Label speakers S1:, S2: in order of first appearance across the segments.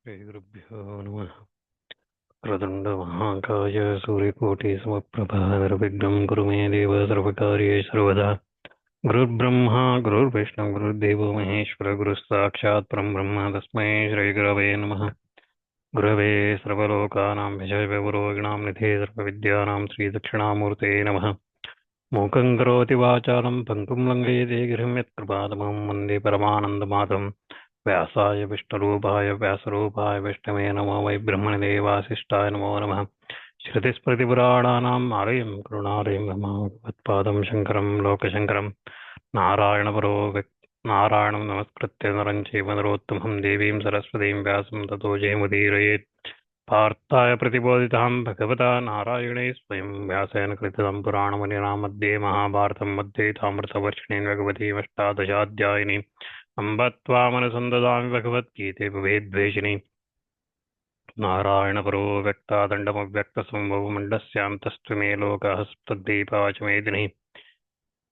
S1: श्रीगुरुभ्यो नमः। क्रतुण्डमहाकाय सूर्यकोटिसमप्रभा निर्विघ्नं कुरु मे देव सर्वकार्येषु सर्वदा। गुरुर्ब्रह्मा गुरुर्विष्णु गुरुर्देवो महेश्वर गुरुस्साक्षात् परं ब्रह्म तस्मै श्रीगुरवे नमः। गुरवे सर्वलोकानां विषयविवरोगिणां निधे सर्वविद्यानां श्रीदक्षिणामूर्ते नमः। मूकं करोति वाचालं पङ्कुं लङ्घयते गिरिं यत्कृपातमं वन्दे परमानन्दमाधवम्। व्यासाय विष्णुरूपाय व्यासरूपाय विष्णवे नमो वै ब्रह्मणदेवासिष्ठाय नमो नमः। श्रुतिस्मृतिपुराणानाम् आलयं करुणालयं भगवत्पादं शङ्करं लोकशङ्करं नारायणं नमस्कृत्य नरं चैव नरोत्तमं देवीं सरस्वतीं व्यासं ततो जयमुदीरयेत्। पार्थाय प्रतिबोधितां भगवता नारायणे स्वयं व्यासेन कृतं पुराणमुनिना मध्ये महाभारतं मध्ये तामृतवर्षिणीं भगवतीमष्टादशाध्यायिनी अम्ब त्वामनुसन्ददामि भगवद्गीते भवेद्वेषिणी नारायणपरो व्यक्तादण्डमव्यक्तसम्भवमण्डस्यां तस्त्वमे लोकः तद्दीपाचमेदिनी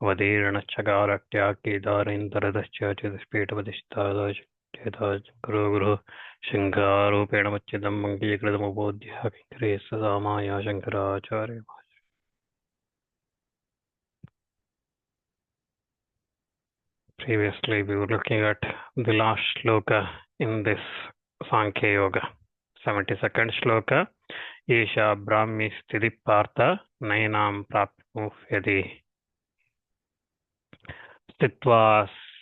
S1: अवतीर्णश्चकाराख्याकेदारेन्दरदश्च चतुष्पेटपतिष्ठादाचेता गुरो गुरो शङ्कारूपेण मच्चिदं मङ्गीकृतमुपोध्यापिङ्करे सदा माया Shankaracharya. Previously we were looking at the last shloka in this Samkhya Yoga. 72nd shloka. Esha Brahmi Sthiti Partha Nainam Prapnufyati Stitva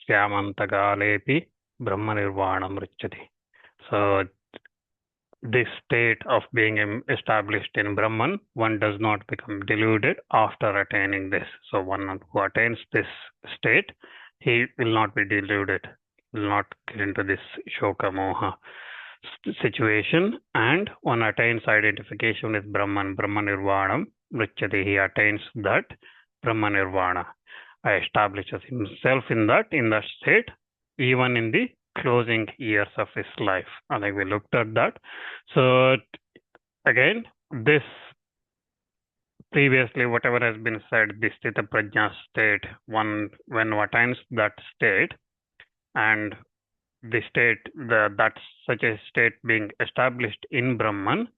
S1: Syamantagalepi Brahma Nirvanam Richati. So this state of being established in Brahman, one does not become deluded after attaining this. So one who attains this state, he will not be deluded, will not get into this shoka moha situation, and one attains identification with Brahman, Brahma Nirvanam Richati. He attains that Brahma Nirvana, establishes himself in that state, even in the closing years of his life. I think we looked at that. So again, this previously, whatever has been said, the Sthita Prajna state, when one attains that state, and the state, that such a state being established in Brahman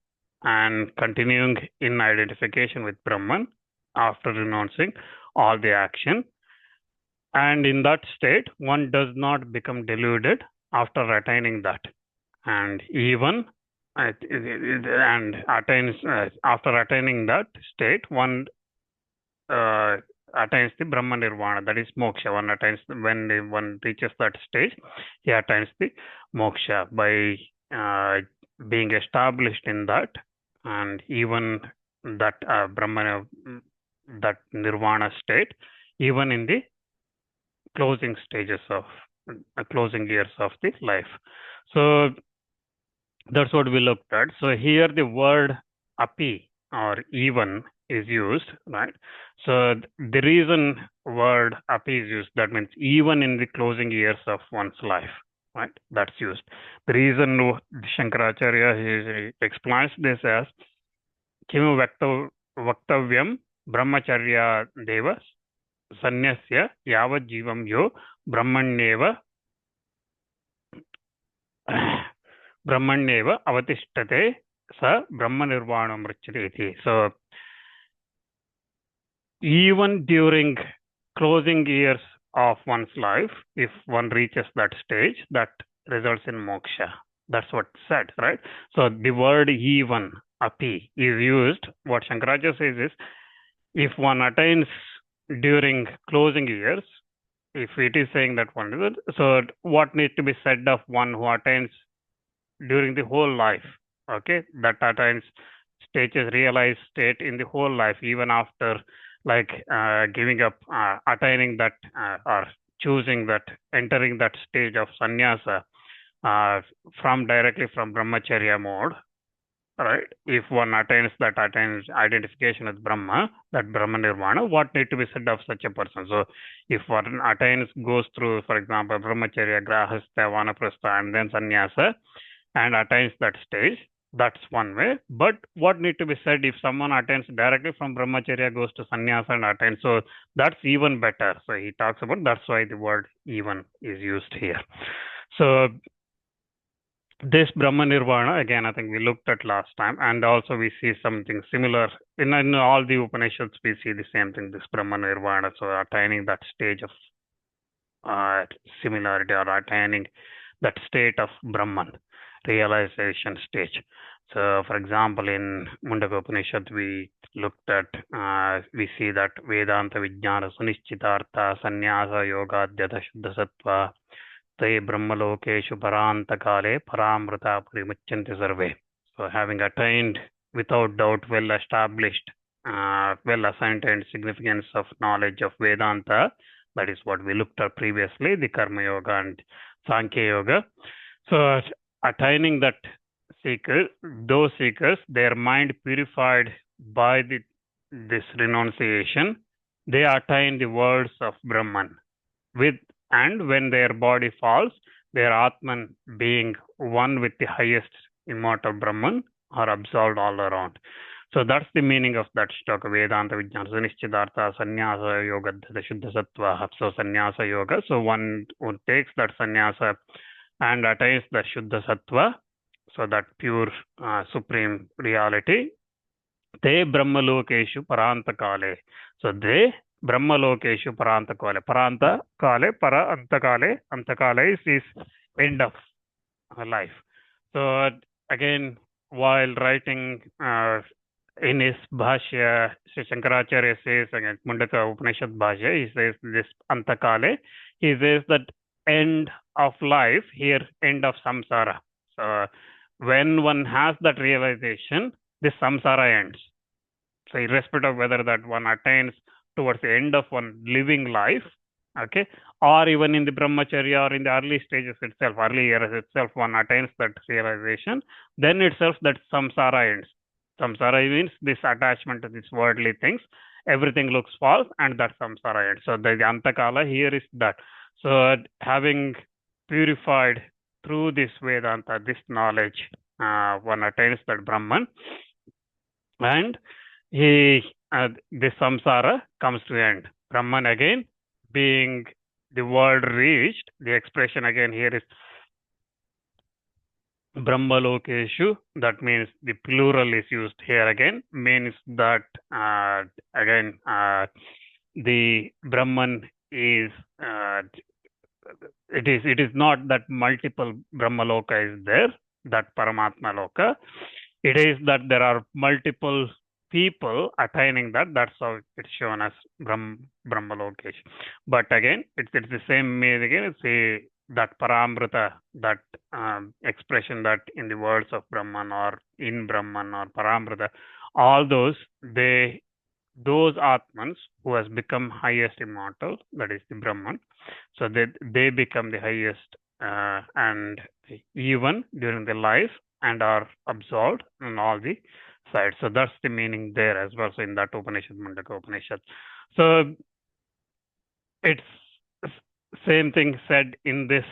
S1: and continuing in identification with Brahman after renouncing all the action. And in that state, one does not become deluded after attaining that. And even after attaining that state, one attains the Brahma Nirvana, that is moksha. One attains, when one reaches that stage, he attains the moksha by being established in that, and even that Brahma, that Nirvana state, even in the closing stages of closing years of the life. So that's what we looked at. So here the word api or even is used, right? So the reason word api is used, that means even in the closing years of one's life, right? That's used. The reason Shankaracharya he explains this as kimu vaktavyam brahmacharya deva sanyasya yavat jivam yo brahmanyeva avatistate sa brahma nirvanam richati. So even during closing years of one's life, if one reaches that stage, that results in moksha. That's what said, right? So the word even, api, is used. What Shankaracharya says is, if one attains during closing years, if it is saying that one is it, so what needs to be said of one who attains during the whole life, okay, that attains stages, realized state in the whole life, even after giving up, attaining that or choosing that, entering that stage of sannyasa directly from brahmacharya mode, right? If one attains identification with Brahma, that Brahma Nirvana, what need to be said of such a person? So if one goes through, for example, brahmacharya, grahastha, vanaprastha, and then sannyasa, and attains that stage, that's one way. But what need to be said if someone attains directly from brahmacharya, goes to sannyasa and attains? So that's even better. So he talks about, that's why the word even is used here. So this Brahma Nirvana, again, I think we looked at last time, and also we see something similar in all the Upanishads. We see the same thing, this Brahma Nirvana. So attaining that stage of similarity, or attaining that state of Brahman, realization stage. So, for example, in Mundaka Upanishad, we looked at, we see that Vedanta Vijnana Sunischitartha Sannyasa Yoga Dhyata Shuddha Sattva Te Brahmalokeshu Parantakale Paramrita Parimuchanti Sarve. So, having attained without doubt well established, well ascertained significance of knowledge of Vedanta, that is what we looked at previously, the Karma Yoga and Sankhya Yoga. So, attaining that those seekers, their mind purified by this renunciation, they attain the worlds of Brahman. And when their body falls, their Atman, being one with the highest immortal Brahman, are absolved all around. So that's the meaning of that shloka, Vedanta Vijnana Sunischitartha Sannyasa Yoga Dhyata Shuddha Sattva. So Sannyasa Yoga, so one who takes that sannyasa and attains the Shuddha Sattva, so that pure supreme reality, te Brahmalokeshu Parantakale. So they Brahmalokeshu Parantakale. Parantakale, para antakale. Antakale is end of life. So again, while writing in his Bhashya, Shankaracharya says, again, Mundaka Upanishad Bhashya, he says this antakale, he says that end of life, here end of samsara. So when one has that realization, this samsara ends. So irrespective of whether that one attains towards the end of one living life, okay, or even in the brahmacharya or in the early stages itself, early years itself, one attains that realization, then itself that samsara ends. Samsara means this attachment to these worldly things, everything looks false, and that samsara ends. So the antakala here is that. So having purified through this Vedanta, this knowledge, one attains that Brahman, and this samsara comes to end. Brahman again being the world reached, the expression again here is Brahmalokeshu, that means the plural is used here again, means that again the Brahman is it is not that multiple Brahmaloka is there, that Paramatma Loka. It is that there are multiple people attaining that. That's how it's shown as Brahmalokesh. But again, it's the same meaning again. It's that Paramrita, that expression that in the words of Brahman or in Brahman or Paramrita, all those Atmans who has become highest immortal, that is the Brahman. So they become the highest and even during the life and are absolved on all the sides. So that's the meaning there as well. So in that Upanishad, Mundaka Upanishad. So it's same thing said in this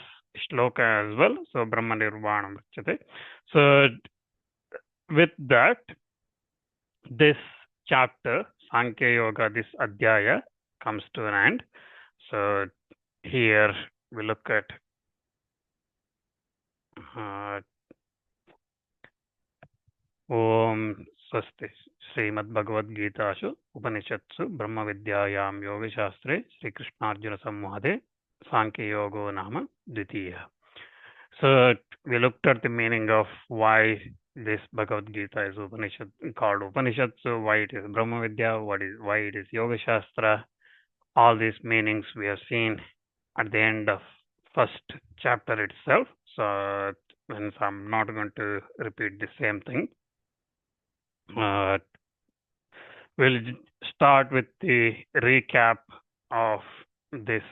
S1: shloka as well. So Brahma Nirvana Mrichyate. So with that, this chapter, Sankhya Yoga, this Adhyaya, comes to an end. So here we look at Om Swasti Srimad Bhagavad Gita Upanishatsu Brahma Vidyayam Yoga Shastre Sri Krishna Arjuna Samvade Sankhya Yoga Nama Dvitiya. So we looked at the meaning of why this Bhagavad Gita is Upanishad, called Upanishad, so why it is Brahma Vidya, why it is Yoga Shastra. All these meanings we have seen at the end of first chapter itself. So I'm not going to repeat the same thing. We'll start with the recap of this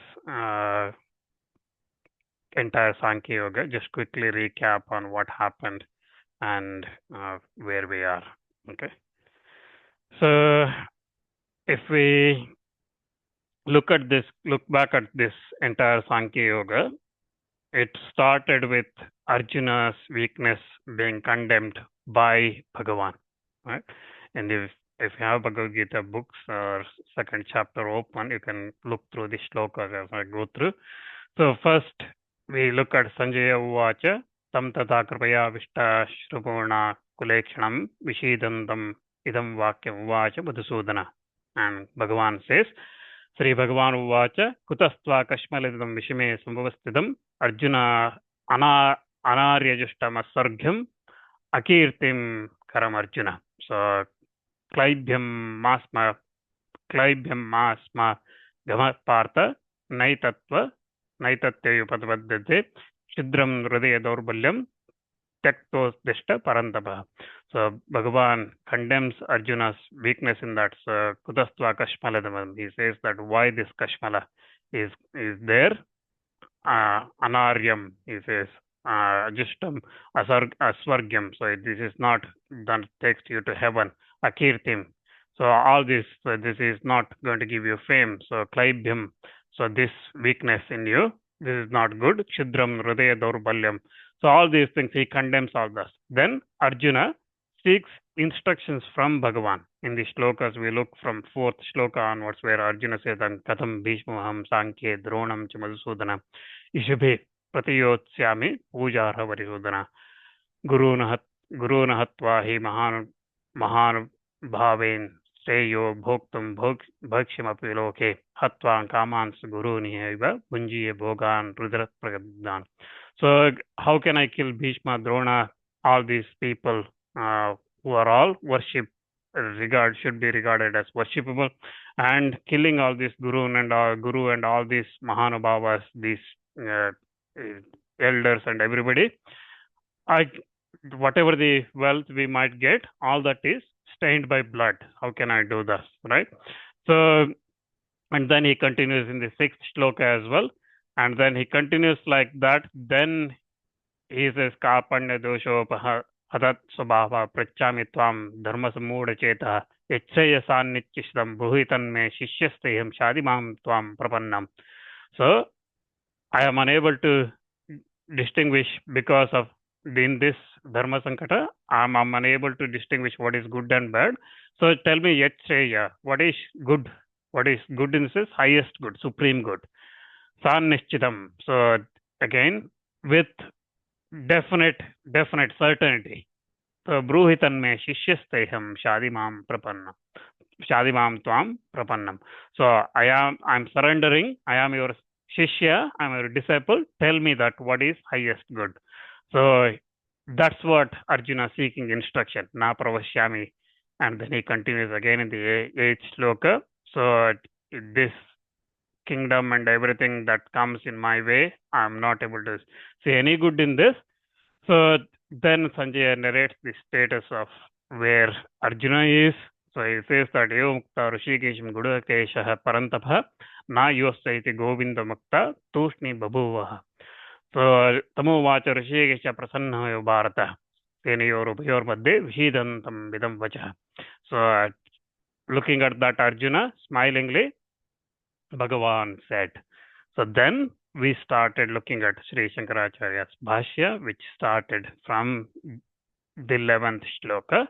S1: entire Sankhya Yoga. Just quickly recap on what happened and where we are. Okay. So if we look back at this entire Sankhya Yoga, it started with Arjuna's weakness being condemned by Bhagavan. Right? And if you have Bhagavad Gita books or second chapter open, you can look through the shlokas as I go through. So first we look at Sanjaya Uvacha tam tata kripaya vishta shrupurna kulekshanam vishidantam idam vakyam uvacha madhusudana. And Bhagavan says, Sri Bhagavan uvacha kutastva kashmalidam vishime sambhavastidam Arjuna anaryajustam asargyam akirtim karam Arjuna. So Klaibhyam masma gama partha naitatva naitatyayupadvadyate shidram hridaya daurbalyam tektos dishta parantapa. So Bhagavan condemns Arjuna's weakness in that kudastva kashmaladam. He says that why this kashmala is there. Anaryam, he says, ajustam asvargyam. So this is not that takes you to heaven. Akirtim. So all this, this is not going to give you fame. So klaibhyam. So this weakness in you, this is not good. Shidram hridaya daurbalyam. So all these things he condemns all this. Then Arjuna seeks instructions from Bhagavan. In the shlokas, we look from 4th shloka onwards, where Arjuna says, Katham bhishmaham sankhye dronam cha madhusudana ishabhe pratiyotsyami pujarha varisudana guruna hatva hi mahan bhaven Seyo bhoktum bhakshamapi loke hatva kamans guruni eva bunjiye bhogan rudrat pragaddan. So how can I kill Bhishma, Drona, all these people who are all should be regarded as worshipable, and killing all these guru and all these mahanubhavas, these elders and everybody. Whatever the wealth we might get, all that is stained by blood. How can I do this, right? So, and then he continues in the 6th shloka as well. And then he continues like that. Then he says, Kapanya dosho hadat svbhava prachami tvam dharma sammuda cheta echaya sannichishtam bhuhitan me shishyasteham shadimam tvam prapannam. So, I am unable to distinguish because of in this dharma sankata, I am unable to distinguish what is good and bad. So tell me, Yachaya, what is good? What is good in this? Highest good, supreme good. Sannichitam. So again, with definite certainty. So bruhitan me shishyasteham shadimam tvam prapannam. So I'm surrendering. I am your shishya. I am your disciple. Tell me that what is highest good. So that's what Arjuna is seeking instruction. Na pravashyami. And then he continues again in the 8th shloka. So this kingdom and everything that comes in my way, I'm not able to see any good in this. So then Sanjaya narrates the status of where Arjuna is. So he says that Eva Mukta Rishikesham Gudakesha Parantapha Na Yosaiti Govinda Mukta Tushni Babuvaha. So Tamo Vacha Rishikesha Prasanna Bharata Teniyor Ubhayor Madde Vishidantam Vidam Vacha. So looking at that Arjuna smilingly, Bhagavan said. So then we started looking at Sri Shankaracharya's Bhashya, which started from the 11th shloka.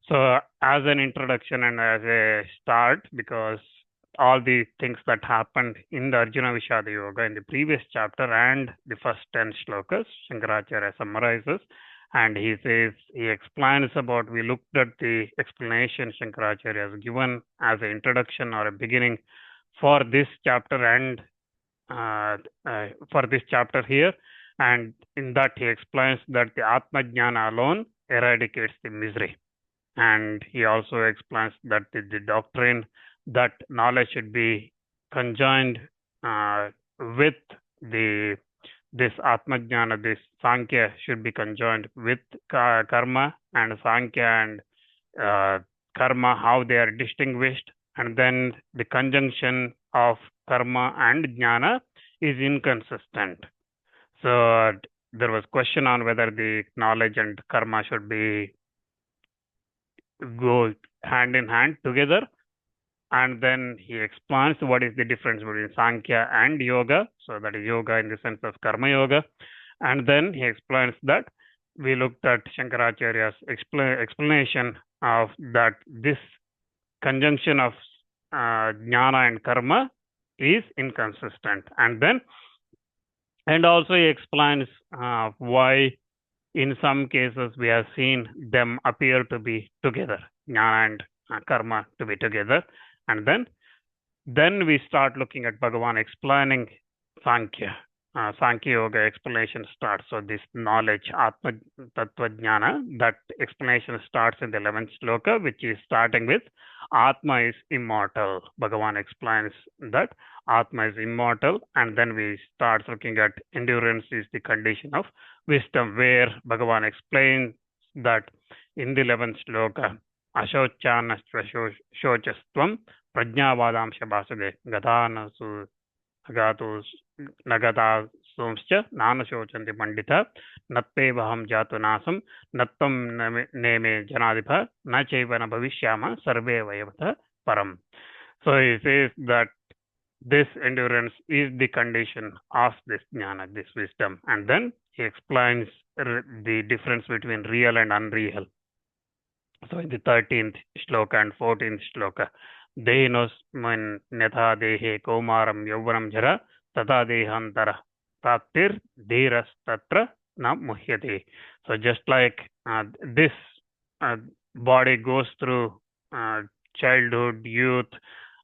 S1: So as an introduction and as a start, because all the things that happened in the Arjuna Vishada Yoga in the previous chapter and the first 10 shlokas, Shankaracharya summarizes, and he says, he explains about, we looked at the explanation Shankaracharya has given as an introduction or a beginning for this chapter and for this chapter here, and in that he explains that the Atma Jnana alone eradicates the misery, and he also explains that the doctrine that knowledge should be conjoined with this Atma Jnana, this Samkhya should be conjoined with karma, and Samkhya and karma, how they are distinguished, and then the conjunction of karma and jnana is inconsistent. So there was question on whether the knowledge and karma should be go hand in hand together, and then he explains what is the difference between Samkhya and yoga. So that is yoga in the sense of karma yoga, and then he explains that we looked at Shankaracharya's explanation of that this conjunction of jnana and karma is inconsistent, and also he explains why In some cases, we have seen them appear to be together, jnana and karma to be together. And then we start looking at Bhagavan explaining Sankhya. Sankhya Yoga explanation starts. So this knowledge, Atma Tattva Jnana, that explanation starts in the 11th Shloka, which is starting with Atma is immortal. Bhagavan explains that Atma is immortal, and then we start looking at endurance is the condition of wisdom, where Bhagavan explains that in the 11th Shloka, Ashochanastra Shochastvam प्रज्ञावादांश भाषते गतानसु अगातु नगतासुंश्च नानशोचन्ति पंडिता नत्तेवहं जातु नासं नत्तं नेमे जनाधिप न चैव न भविष्यामः सर्वे वयवतः परम्. So he says that this endurance is the condition of this jnana, this wisdom, and then he explains the difference between real and unreal. So in the 13th shloka and 14th shloka, देहिनोस्मिन् यथा देहे कौमारं यौवनं जरा तथा देहान्तरः प्राप्तिर् धीरस्तत्र न मुह्यते. So just like this body goes through childhood, youth,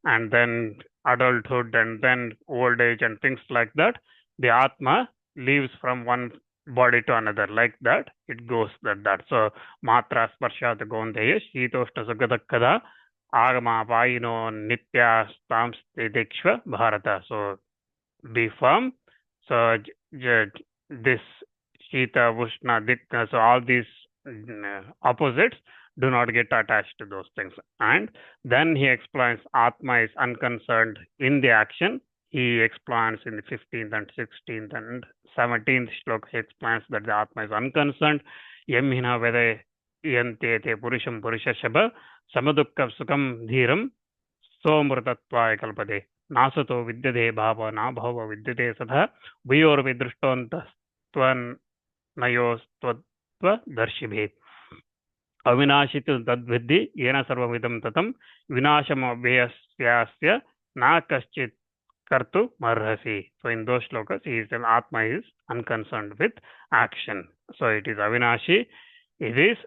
S1: and then adulthood, and then old age, and things like that, the Atma leaves from one body to another. Like that, it goes like that. So matra sparshat gondeya shitoshna sugadakada Agama Vaino Nitya Stamps Dikshva Bharata. So be firm. So this Shita, Vushna, Dikta, so all these opposites do not get attached to those things. And then he explains Atma is unconcerned in the action. He explains in the 15th and 16th and 17th shloka, he explains that the Atma is unconcerned. Yamhina Vede Yante Te Purusham Purusha Shaba Samadukka Sukam Dhiram Somrtatva Kalpade Nasato Vidyade Bhava Na Bhava Vidyade Satha Viyor Vidrushtonta Twan Nayos Tvatva Darshibhe Avinashitu Tadvidhi Yena Sarvavidam Tatam Vinasham Abhyasyasya Na Kaschit Kartu Marhasi. So in those shlokas, he is an Atma is unconcerned with action. So it is Avinashi. It is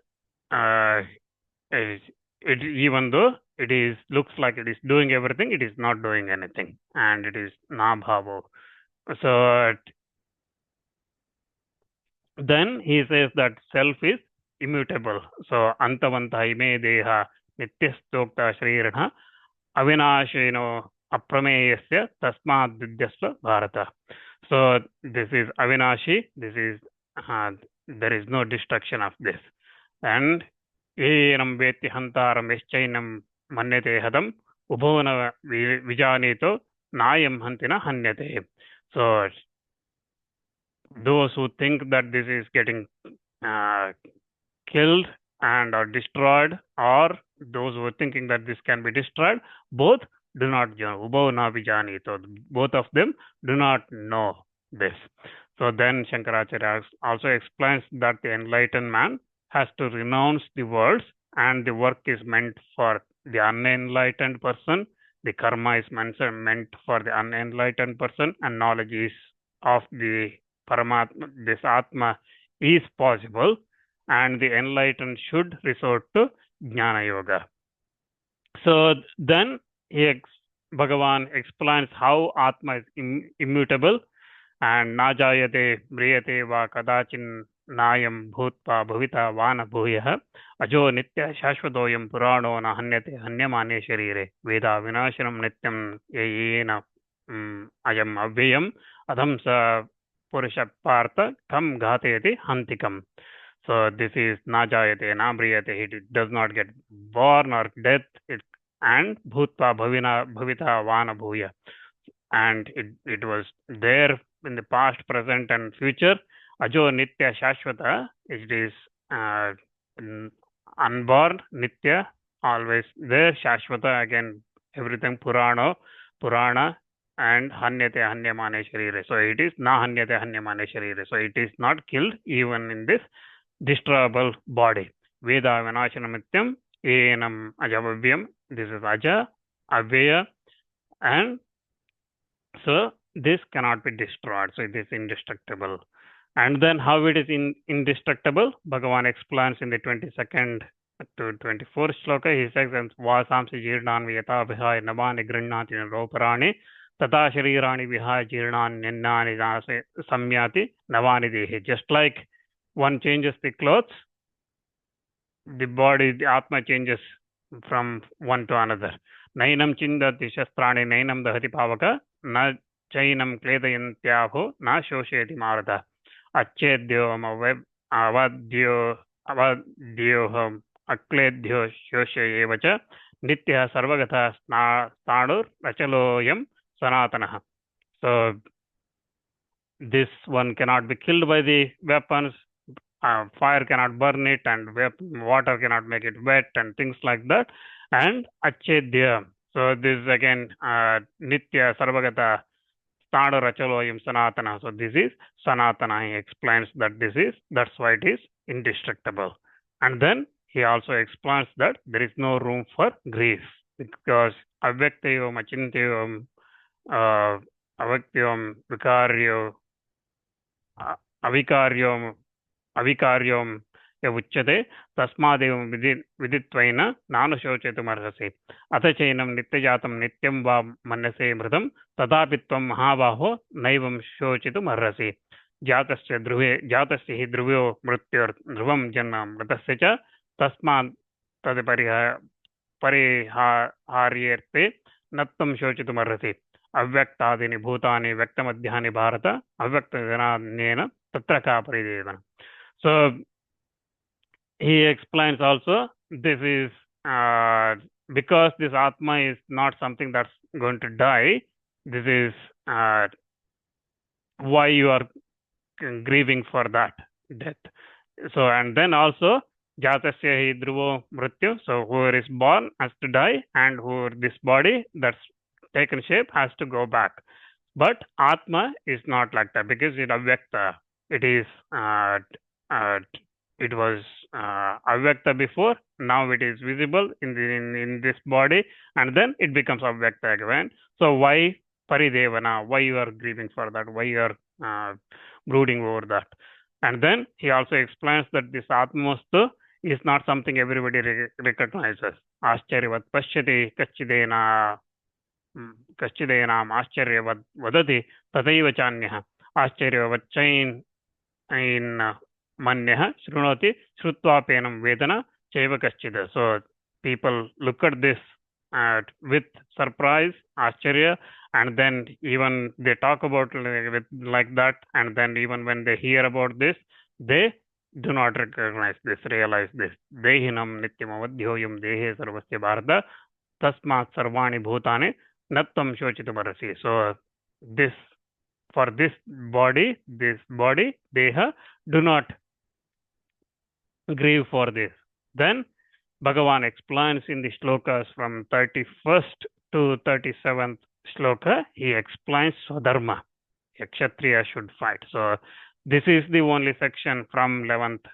S1: even though it is looks like it is doing everything, it is not doing anything, and it is nabhavo. So then he says that self is immutable. So antavanta ime deha nityastokta shrirana avinashino aprameyasya tasmad vidyasva bharata. So this is avinashi. This is there is no destruction of this. And Enam veti hantaram eschainam manyate hadam ubhavana vijanito nayam hantina hanyate. So those who think that this is getting killed and or destroyed, or those who are thinking that this can be destroyed, both do not know. Ubhavana vijanito. Both of them do not know this. So then Shankaracharya also explains that the enlightened man has to renounce the worlds, and the work is meant for the unenlightened person. The karma is meant for the unenlightened person, and knowledge is of the Paramatma, this Atma, is possible, and the enlightened should resort to Jnana Yoga. So then Bhagavan explains how Atma is immutable, and najayate mriyate va kadachin nayam bhutva bhavita vana bhuyah ajo nitya shashvadoyam purano na hanyate hanyamane sharire veda vinashanam nityam yena ayam avyayam adham sa purusha partha kam ghatayati hantikam. So this is najayate na mriyate, it does not get born or death, and bhutva bhavita vana bhuya, and it was there in the past, present, and future. Ajo nitya shashvata, it is unborn, nitya, always there, shashvata, again everything, purana, and hanyate hanyamane sharire. So it is na hanyate hanyamane sharire. So it is not killed even in this destroyable body. Veda vinashanamityam enam ajavavyam. This is aja, avya, and so this cannot be destroyed. So it is indestructible. And then how it is indestructible, Bhagavan explains in the 22nd to 24th shloka. He says, Vasamsi jirnani yata vihaya navani grinnati roparani tata sharirani vihaya jirnani ninnani samyati navani dehi. Just like one changes the clothes, the body, the Atma changes from one to another. Nainam chindati shastrani nainam dahati pavaka na chainam kledayantyabho na shosheti marada. Achedyoham avadyoham akledyo shoshe evacha nitya sarvagata stanur rachaloyam sanatanaha. So this one cannot be killed by the weapons, fire cannot burn it, and water cannot make it wet, and things like that. And achedya, so this is again nitya sarvagata Stanur Rachaloyam Sanatana. So this is Sanatana. He explains that that's why it is indestructible. And then he also explains that there is no room for grief, because Avyaktayom, Achintayom, Avaktayom, Vikaryo, Avikaryom Yavuchate, Tasmadevam Viditvaina, Nanushochethumarhase, Atachainam Nityajatam Nityam Va Manase Mridam, Tadapitvam Mahabaho, Naivam Shochithumarhase, Jatasya hi Druvyo Mrityor Dhruvam Janam Mritasya, Tasmad Tadipariharyerte, Nattam Shochithumarhase, Avyaktadini Bhutani, Vyaktamadhyani Bharata, Avyaktajananena, Tatraka Paridevana. So he explains also, this is because this Atma is not something that's going to die. This is why you are grieving for that death. So, and then also, Jatasya hi dhruvo mrityu. So, whoever is born has to die, and who this body that's taken shape has to go back. But Atma is not like that, because it avyakta. It is it was avyakta before, now it is visible in this body, and then it becomes avyakta again. So why paridevana? Why you are grieving for that? Why you are brooding over that? And then he also explains that this atmostu is not something everybody recognizes. Ascharyavat pashyati kachchidenam ascharyavat vadati tataiva chanyah ascharyavat chain in Manyah Shrunoti Shrutvapenam Vedana Cheva Kaschida. So people look at this with surprise, Ascharya, and then even they talk about like that, and then even when they hear about this, they do not recognize this, realize this. Dehinam Nityamavadhyoyam Dehe Sarvasya Bharata Tasmat Sarvani Bhutane Nattam Shochitumarasi. So this, for this body, Deha, do not grieve for this. Then Bhagavan explains in the shlokas from 31st to 37th shloka, he explains Swadharma. A Kshatriya should fight. So this is the only section from 11th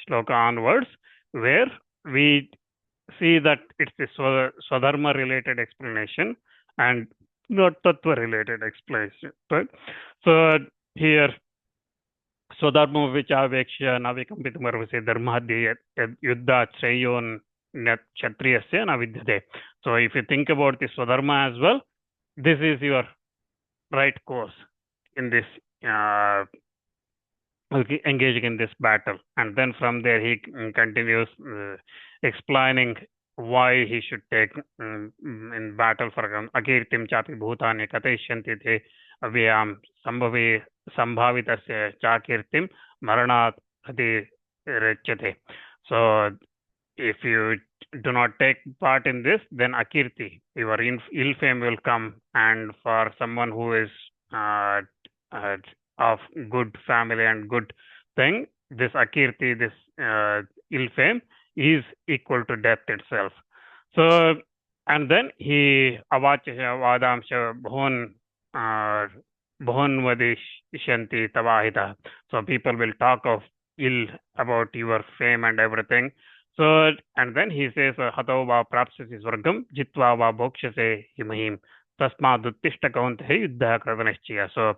S1: shloka onwards where we see that it's the Swadharma related explanation and not Tattva related explanation. Right? So here, Swadharma Vichavekshya Navikampitumurvase Dharmadhi Yuddha Chrayon Kshatriyasya Navidyate. So if you think about the Swadharma as well, this is your right course in this engaging in this battle. And then from there he continues explaining why he should take in battle for Akirtim Chapi Bhutani Kateshanti Te Avyam Sambhavitasya Chakirtim Maranat Ati Rechate. So if you do not take part in this, then Akirti, your ill fame will come. And for someone who is of good family and good thing, this Akirti, this ill fame is equal to death itself. So, and then he Avachasya Vadamsha Bhunvadishanti Tavahita. So people will talk of ill about your fame and everything. So, and then he says, Hato va prapsasi swargam, jitva va bhokshase himahim, tasmad uttishta kauntehe yuddha kratanishchaya. So,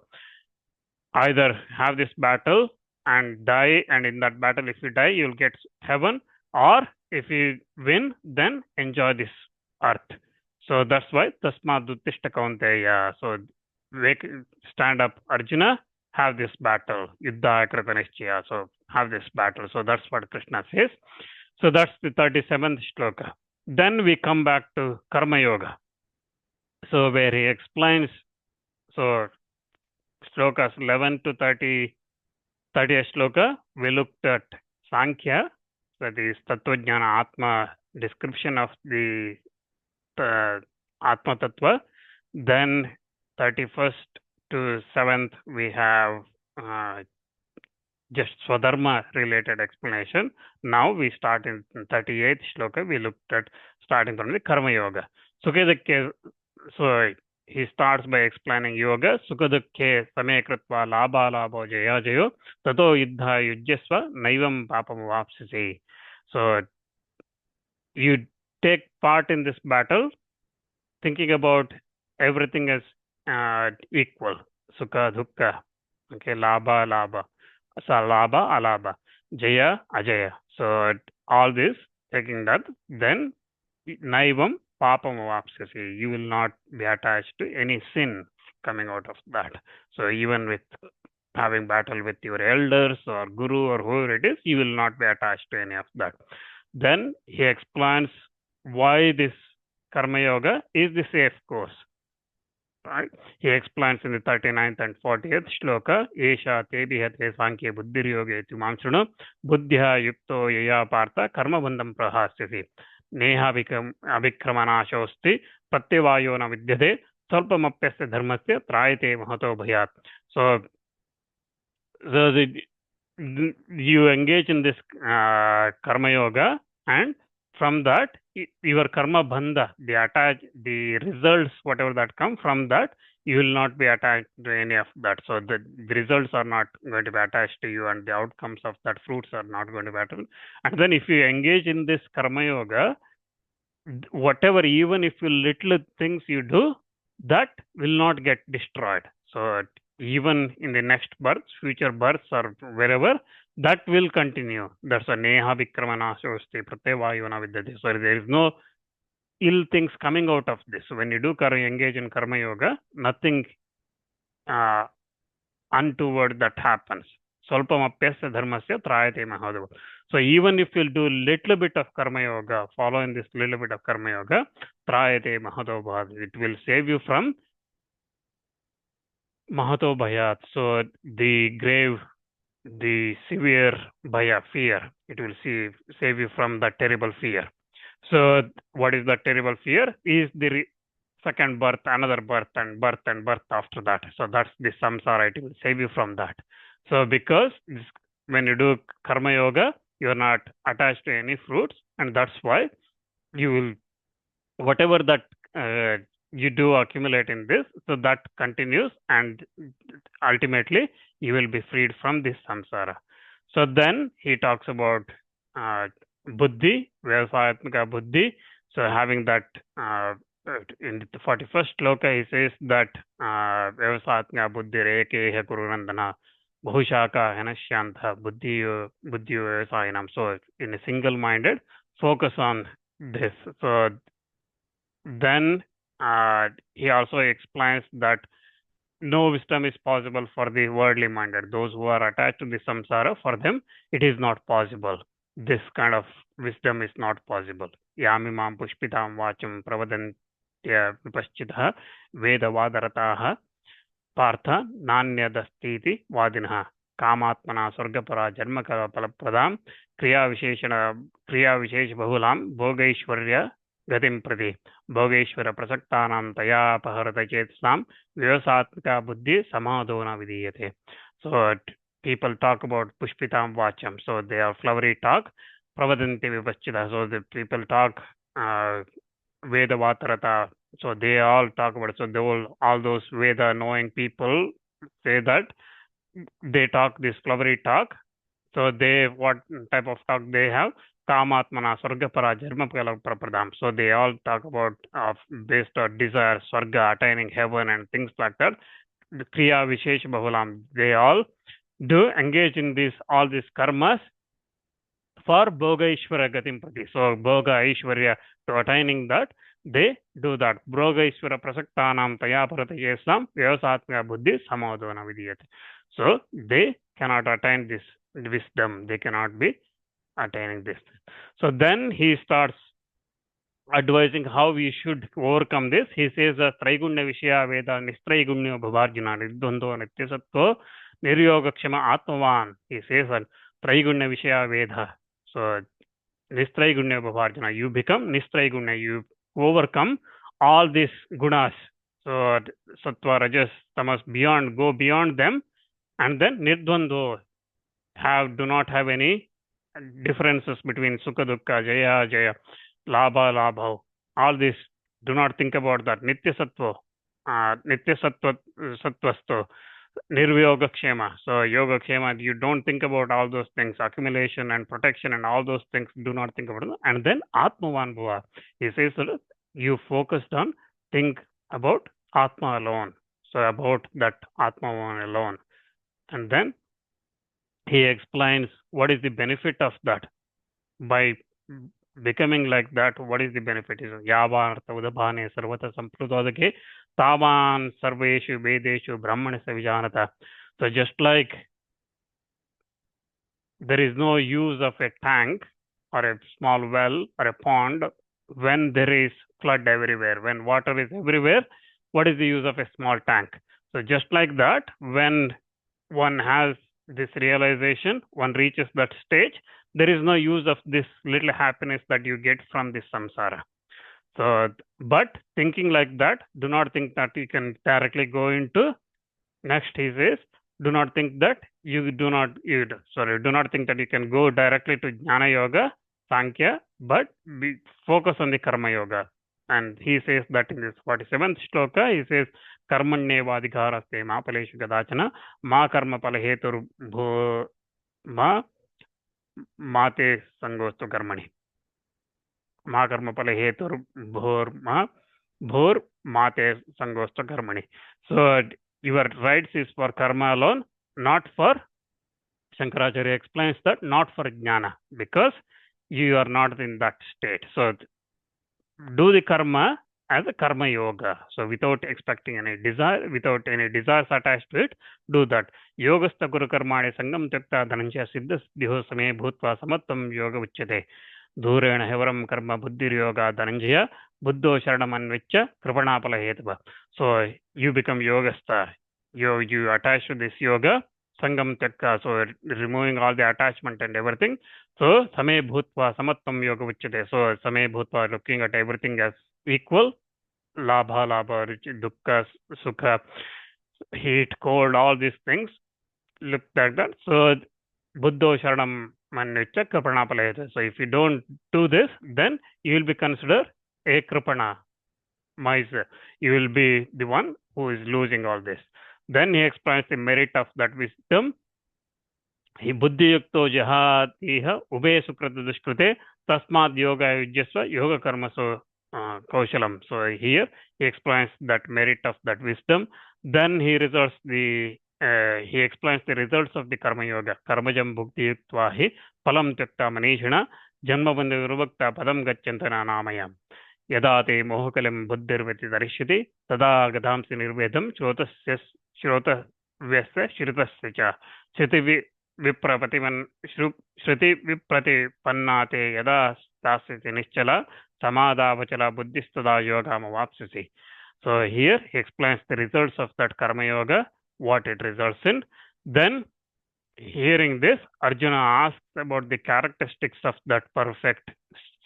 S1: either have this battle and die, and in that battle, if you die, you'll get heaven, or if you win, then enjoy this earth. So that's why Tasmad Uttishta Kaunteya. So stand up, Arjuna, have this battle. Yuddha Krita Nishchaya. So have this battle. So that's what Krishna says. So that's the 37th shloka. Then we come back to Karma Yoga. So where he explains, so shlokas 11 to 30, 30th shloka, we looked at Sankhya, that is Tattvajnana Atma, description of the Atma Tattva. Then 31st to 7th, we have just Swadharma related explanation. Now we start in 38th shloka, we looked at starting from the Karma Yoga. So he starts by explaining yoga. Sukhadukkhe same kritva labha labho jaya jayo tato yuddha yujyasva naivam papam vapsisi. So you take part in this battle thinking about everything as equal. Sukha dukkha, okay, labha labha, salabha alabha, jaya ajaya. So all this, taking that, then naivam papam vapsasi, you will not be attached to any sin coming out of that. So even with having battle with your elders or guru or whoever it is, you will not be attached to any of that. Then he explains why this Karma Yoga is the safe course. Right? He explains in the 39th and 40th shloka, Esha te bihate sankhye buddhir yoge tu mamshrunu buddhya yukto yaya partha karma bandham prahasyasi neha abhikramanashosti pratyavayo na vidyate salpamapyasya dharmasya trayate mahato bhayat. So you engage in this Karma Yoga, and from that, your karma bandha, the results, whatever that come from that, you will not be attached to any of that. So the results are not going to be attached to you, and the outcomes of that fruits are not going to be attached. And then if you engage in this Karma Yoga, whatever, even if you little things you do, that will not get destroyed. So even in the next births, future births, or wherever, that will continue. That's a neha vikramanashosti pratyavayona vidyate. So there is no ill things coming out of this. So when you do engage in Karma Yoga, nothing untoward that happens. Solpamapyasya dharmasya trayate mahadava. So even if you'll do little bit of Karma Yoga, follow in this little bit of Karma Yoga, trayate mahadava, it will save you from mahato bhayat. So the grave, the severe bhaya, fear, it will save you from that terrible fear. So what is that terrible fear? Is the second birth, another birth, and birth after that. So that's the samsara, it will save you from that. So because when you do Karma Yoga, you are not attached to any fruits, and that's why you will, whatever that you do accumulate in this, so that continues, and ultimately you will be freed from this samsara. So then he talks about buddhi, vyavasayatmika buddhi. So having that in the 41st shloka, he says that vyavasayatmika buddhi rekeha kurunandana bahushaka henashyantha buddhi vyavasayanam. So in a single-minded, focus on this. So then he also explains that no wisdom is possible for the worldly minded. Those who are attached to the samsara, for them, it is not possible. This kind of wisdom is not possible. Yamimam pushpitam vacham pravadantya vipaschitah vedavadarataha partha nanyadastiti vadinah kamatmana sargapara jarmakara palapradam kriya vishesh bahulam bhogaishwarya gatim prati bhogeshwara prasaktanam taya paharata chetsam vyavasatmika buddhi samadona vidiyate. So people talk about pushpitam vacham. So they are flowery talk. Pravadanti vipaschita. So the people talk Veda Vatarata. So they all talk about it. So all those Veda knowing people say that they talk this flowery talk. So what type of talk they have? Kamatmana Swargapara Jarmapala Prapadam. So they all talk about based on desire, Swarga, attaining heaven and things like that. The Kriya Vishesh Bahulam, they all do engage in all these karmas for Bhoga Ishvara Gatim Prati. So Bhoga Ishvarya, to attaining that, they do that. Bhoga Ishvara Prasaktanam Taya Parata Yesam Vyavasatmya Buddhi Samodona Vidiyate. So they cannot attain this wisdom. They cannot be attaining this. So then he starts advising how we should overcome this. He says, Traigunya Vishya Veda Nistraigunya Bhavarjuna Niddhando Nityasatto Niryogakshama Atmavan. He says, Traigunya Vishya Veda. So Nistraigunya Bhavarjuna, you become Nistraigunya, you overcome all these gunas. So Sattva, Rajas, Tamas, go beyond them, and then Nirdvando, do not have any differences between Sukha Dukkha, Jaya Jaya, Labha Labha. All this, do not think about that. Nitya Sattvasto, Nirvyoga Kshema. So Yoga Kshema, you don't think about all those things, accumulation and protection and all those things, do not think about them. And then Atmavan Bhava. He says that you focused on, think about Atma alone. So about that Atmavan alone. And then he explains what is the benefit of that. By becoming like that, what is the benefit? Is Yavartha Udabhane Sarvata Sampradodake Tavan Sarveshu Vedeshu Brahmanasa Vijanata. So just like there is no use of a tank or a small well or a pond when there is flood everywhere, when water is everywhere, what is the use of a small tank? So just like that, when one has this realization, one reaches that stage, there is no use of this little happiness that you get from this samsara. So, but thinking like that, do not think that you can directly go into, next he says, do not think that do not think that you can go directly to Jnana Yoga, Sankhya, but focus on the Karma Yoga. And he says that in this 47th shloka, he says, Karmanyevadhikaraste ma paleshu gadachana ma karma palahetur mate sangostu karmani. Ma karma palahetur bhur mate sangostu karmani. So your rights is for karma alone, not for, Shankaracharya explains that, not for jnana, because you are not in that state. So do the karma as a karma yoga. So without expecting any desire, without any desires attached to it, do that. Yogastha guru karmane sangam tyakta dhananjya siddhas diho same bhutva samattam yoga uchyate. Dhurena hevaram karma buddhir yoga dhananjaya buddho sharanam anviccha kripanapala hetava. So you become yogastha. You attach to this yoga, sangam tyakta, so removing all the attachment and everything. So same bhutva samattam yoga uchyate. So same bhutva, looking at everything as equal, labha, dukkha, sukha, heat, cold, all these things, look like that. So buddho sharanam manviccha kripanapala hetava. So if you don't do this, then you will be considered a kripana, miser. You will be the one who is losing all this. Then he explains the merit of that wisdom. He buddhi yukto jahatiha ube sukrata dushkrute tasmad yoga yujyasva yoga karma so kaushalam. So here he explains that merit of that wisdom. Then he explains the results of the karma yoga. Karmajam bhukti yuktva hi palam tyakta manishana janma bandha virubhakta padam gacchantana namayam. Yada te mohakalam buddhirvati darishyati tada gadhamsi nirvedam Shrota Vyasa Shritasya cha Shruti Viprati Yada Stasiti Nischala Samadhavachala Buddhistada Yoga Mavapsisi. So here he explains the results of that Karma Yoga, what it results in. Then, hearing this, Arjuna asks about the characteristics of that perfect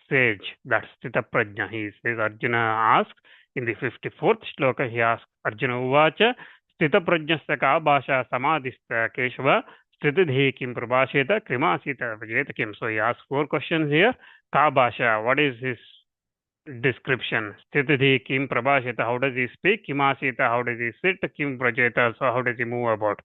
S1: sage, that Sthita Prajna. He says, Arjuna asks in the 54th shloka, he asks, Arjuna Uvacha Sthita Prajnasya ka bhasha samadhista keshava sthitidhi kim prabhasheta krimasita vajeta kim. So he asks 4 questions here. Ka bhasha, what is his description? Sthitidhi kim prabhasheta, how does he speak? Kimasita, how does he sit? Kim prajeta, so how does he move about?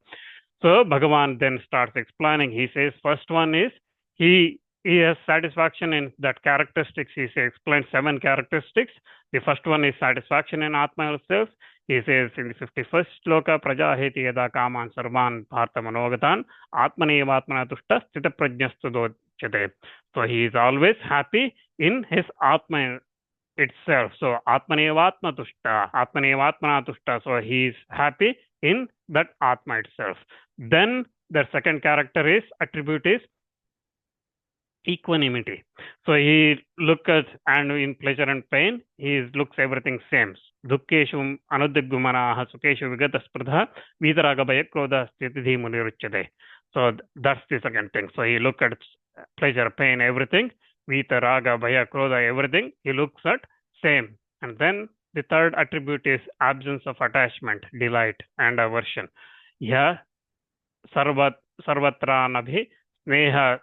S1: So Bhagavan then starts explaining. He says, first one is, he he has satisfaction in that characteristics. He explains 7 characteristics. The first one is satisfaction in Atma itself. He says in the 51st Shloka, Prajaheti yada kaman sarvan bharta manogatan atmanevatmana tushta sthita prajnastu dochyate. So he is always happy in his Atma itself. So atmanevatma tushta. So he is happy in that Atma itself. Then the second character is attribute is equanimity. So he looks at, and in pleasure and pain, he looks everything same. Dukkeshu anudiggumanaha sukeshu vigataspradha vidaraga bhayakrodha stitidhi muniruchyate. So that's the second thing. So he looks at pleasure, pain, everything. Vitaraga, bhaya, krodha, everything. He looks at same. And then the third attribute is absence of attachment, delight, and aversion. Yeah, sarvatra nabhi sneha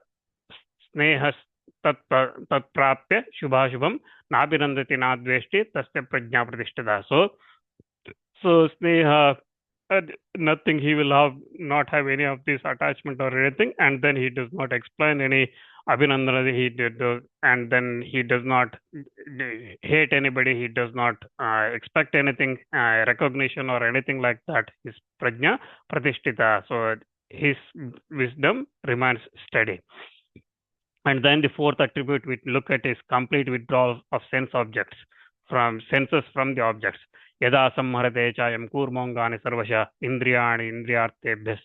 S1: tatprapya shubhashubham nabhinandati nadveshti tasya prajna pratishtita. So sneha, nothing, he will not have any of this attachment or anything, and then he does not explain any abhinandana, and then he does not hate anybody, he does not expect anything, recognition or anything like that. His prajna pratishtita, so his wisdom remains steady. And then the fourth attribute we look at is complete withdrawal of sense objects, from senses from the objects. Yada samharate chayam kurmongani sarvasha indriyani indriyartebhyas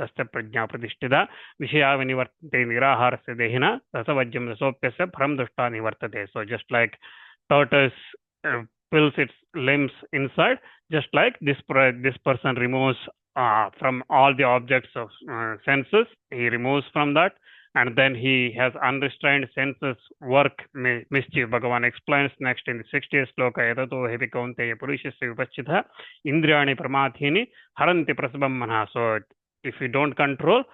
S1: tasya prajna pratishtita vishaya vinivartate niraharasya dehina rasavajyam rasopyasya param dushta nivartate. So just like tortoise fills its limbs inside, just like this person removes from all the objects of senses, he removes from that, and then he has unrestrained senses work mischief. Bhagavan explains next in the 60th Shloka, Yatato hepi kaunteya purushasya vipachchitha indriyani pramadhini haranti prasabam manha. So if you don't control,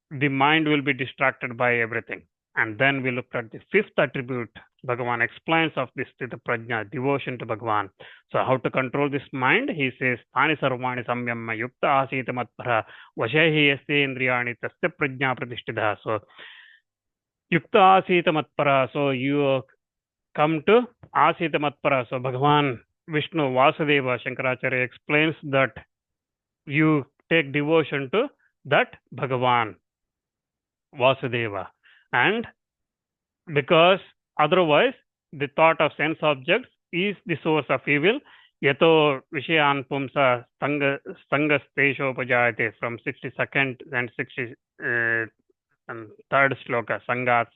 S1: the mind will be distracted by everything. And then we looked at the fifth attribute. Bhagavan explains of this Sthita Prajna, devotion to Bhagavan. So how to control this mind? He says, Tani sarvani samyamma yukta asita matpara vashehi yasya indriyani tasya prajna pratishtita. So yukta asita matpara. So you come to asita matpara. So Bhagavan Vishnu Vasudeva Shankaracharya explains that you take devotion to that Bhagavan Vasudeva. And because otherwise the thought of sense objects is the source of evil. Yato vishayan pumsa sangasteshopajayate, from 62nd and 63rd shloka. Sangat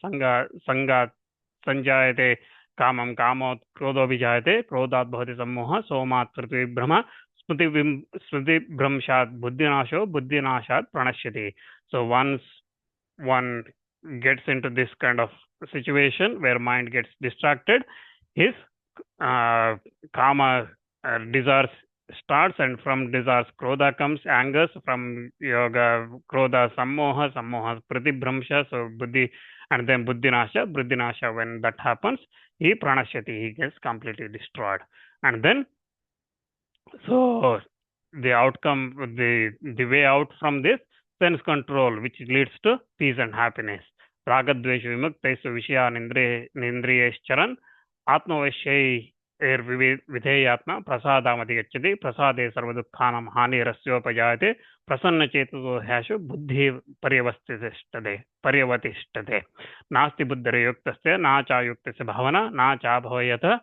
S1: sanjayate kamam kamot krodho vijayate krodhat bhavati sammoha somat prithvi brahma smriti brahmshat buddhinasho buddhinashat pranashyati. So once one gets into this kind of situation where mind gets distracted, his kama desires starts, and from desires krodha comes, anger, from yoga krodha sammoha pratibhramsha, so buddhi, and then buddhinasha. When that happens, he pranashyati, he gets completely destroyed. And then so the outcome, the way out from this, sense control, which leads to peace and happiness. Ragadvesha vimuktaisa vishayan indriyescharan atmavashyai vidheyatma prasadamati gacchati prasade sarvadukhanam hani rasyopajayate prasanna chetaso hashu buddhi paryavatishtate nasti buddhare yuktasya na cha yuktasya bhavana na cha bhavayata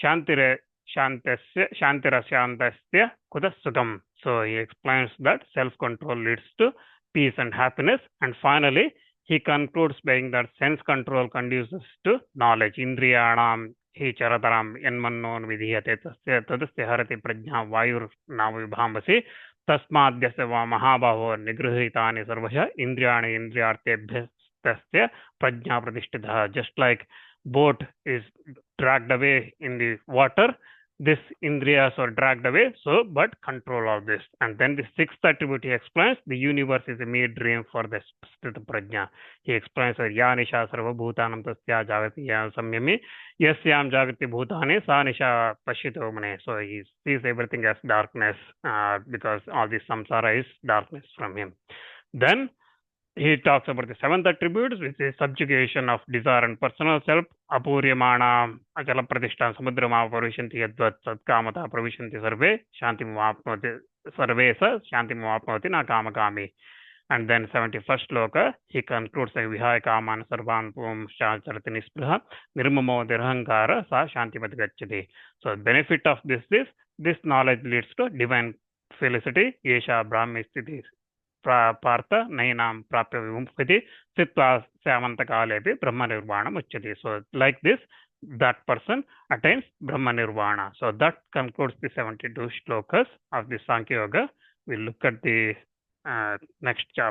S1: shantirasyantasya kutas sukham. So he explains that self-control leads to peace and happiness. And finally, he concludes saying that sense control conduces to knowledge. Indriyanam hi charataram yanmannon vidhiyate tasya tadasya harati prajna vayur navibhambasi tasmadyasya va mahabhavo nigrihitani sarvasha indriyani indriyartebhyas tasya prajna pratishtita. Just like boat is dragged away in the water, this indriyas are dragged away, so but control all this. And then the sixth attribute he explains, the universe is a mere dream for the Sthita Prajna. He explains that ya nisha sarva bhutanam tasya jagati ya samyami yasyam jagati bhutane sa nisha pashyito mane. So he sees everything as darkness because all this samsara is darkness from him. Then he talks about the 7th attributes, which is subjugation of desire and personal self, apuryamana achala pratishtan samudrama pravishanti yadvat satkamata pravishanti sarve, shantimapnoti sarve sa shantimapnoti na kamakami. And then 71st shloka, he concludes like vihaya kaman sarvan pum shacharati nispraha nirmamo dirhankara sa shantimati gacchati. So benefit of this is this knowledge leads to divine felicity, yesha brahmi sthiti partha nainam prapya vimukti sitva samantakalepi brahma nirvana muchyati. So like this, that person attains brahma nirvana. So that concludes the 72 shlokas of the Sankhya Yoga. We'll look at the next chapter.